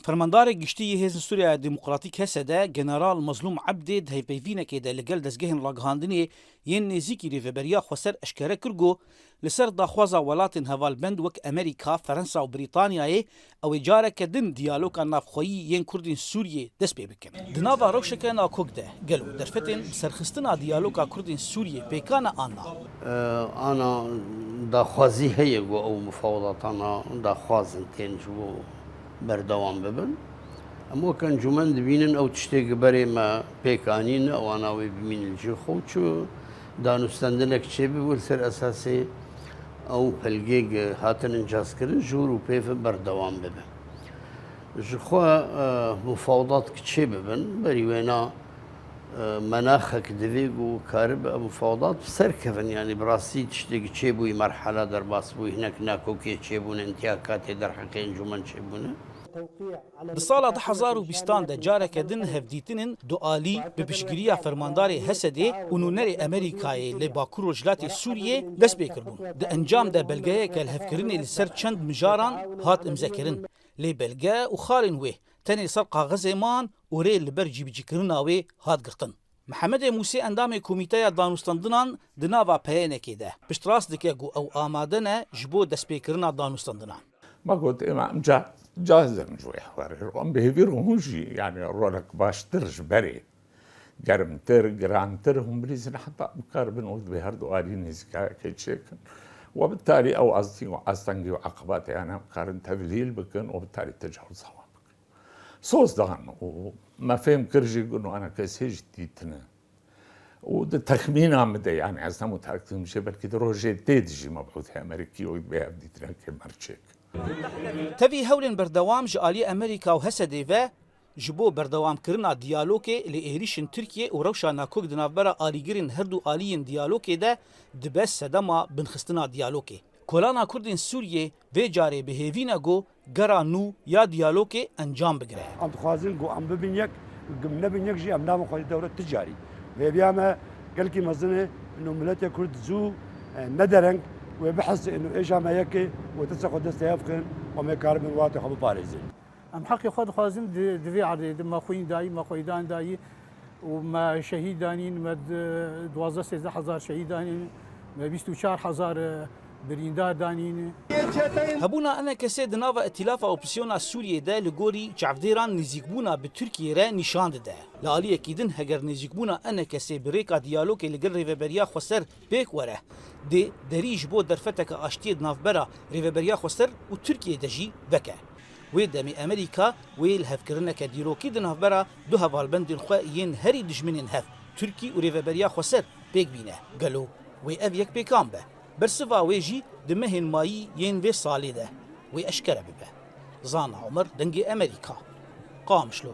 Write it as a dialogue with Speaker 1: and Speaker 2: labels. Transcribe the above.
Speaker 1: فرماندار گشتی هێزن سووریا دموکراتیک هەسەدا جنرال مەزلوم عەبدێ هەیپەیڤینێکێدا لەگەڵ دەستگەهên ڕاگەهاندنê yên nêzîkî rêveberiya Xweser eşkere kir got li ser daxwaza welatên hevalbend wek Amerîka, Ferensa û Brîtanyayê ew ê careke din diyaloga navxweyî yên Kurdên Sûriyê dest pê bikin. Di nava rewşeke nakok de gelo derfetên serxistina diyaloga Kurdên Sûriyê pêkane ana.
Speaker 2: Ana daxwazî heye got ew mufawdatana daxwazin tên ji bo berdewam bibin. Em wek encûmen dibînin ew tiştê berê me pêkanîne ewana wê bimînin cî xwe çû danûstendinek çêbû li ser esasê ew pelgê hatin incazkirin jûr û pêvin berdewam bibe. Ji xwe mufawdat çê bibin berî wêna menaxek divê û karibe mufawdat serkevin yanî bi rastî tiştekî çêbûyî merhela derbas bûyî hinek nakokê çêbûne intihakatê derheqê encûmen çêbûne.
Speaker 1: Di sala 2020 de careke din hevdîtinên dualî bi piştgiriya fermandarê Hesedê û nûnerê Amerîkayê lê Bakur û Jilatê Sûriyê dest pê kirbûn. Di encam de belgeyeke lehevkirinê li ser çend mijaran hat imzekirin. Lê belge û xalên wê tenê ser kaxezê man û rê li ber cîbicîkirina wê hat girtin. Mihemedê Musê endamê komîteya danûstandinan di nava peyênekê de piştrast dike ku ew amade ne ji bo destpêkirina danûstandinan.
Speaker 3: ما قلت امام جاهزا شوي حواري وام بهيفيرهم هوجي يعني رولك باشتر جبري قرمتر قرانتر هم بليزن حتى مقارب نقول بهردو آلين هزكا كيتشيكن وبالتالي او قصدي وقصدي وعقباتي انا مقارن تذليل بكن وبالتالي تجاوز هوا بكن صوص دهن وما فهم كرجي انه انا كسيج تيتنا وده تخمين عمده يعني عزنا متاكدين مش بلكي روجي تيدجي مبعوث امريكي ويبيع بديتنا كمرشيك
Speaker 1: تبی هەولên berdewam ji aliyê Amerîka û Hesedê ve ji bo berdewamkirina diyalogê li êrişên Tirkiye û rewşa nakok di navbera alîgirên her du aliyên diyalogê de dibe sedema binxistina diyalogê. Kolana Kurdên Sûriyê vê carê bihêvîne got gera nû ya diyalogê encam bigire.
Speaker 4: Em dixwazin got em bibin yek nebin yek jî em navên xwe dewlet ticarî. Vêbiya me gelkî mezin e û miletê Kurd zû nedereng وبحس انه ايش عم يكي وتسقط دست يفخن وما كارب الواطي خبو باريزي
Speaker 5: ام حقي خد خوازن دفي عرض ما خوين داي ما خويدان داي وما شهيدانين ما 12000 شهيدانين ما 24000 بريندار دانين
Speaker 1: هبونا انا کسی د ناوا ائتلاف اپوزیسیون سوریه ده لګوري چافدیران نزیکبونا به ترکیه را نشان ده لالیه کیدن هگر نزیکبونا انا کسی بریکا دیالوگ لګر ریوبریا خسر بیک وره د دریج بو درفتک اشتی نافبرا ریوبریا خسر او ترکیه دجی بکه و دمی امریکا و الهفکرنه ک دیروکی د نافبرا دو هوالبند خو ین هری دجمنین هف ترکی او ریوبریا خسر بیک بینه گلو و اف یک بیکام به برسفا ويجي دمهن ماي ين في صالي ده ويأشكر ببه زانا عمر دنجي أمريكا قامشلو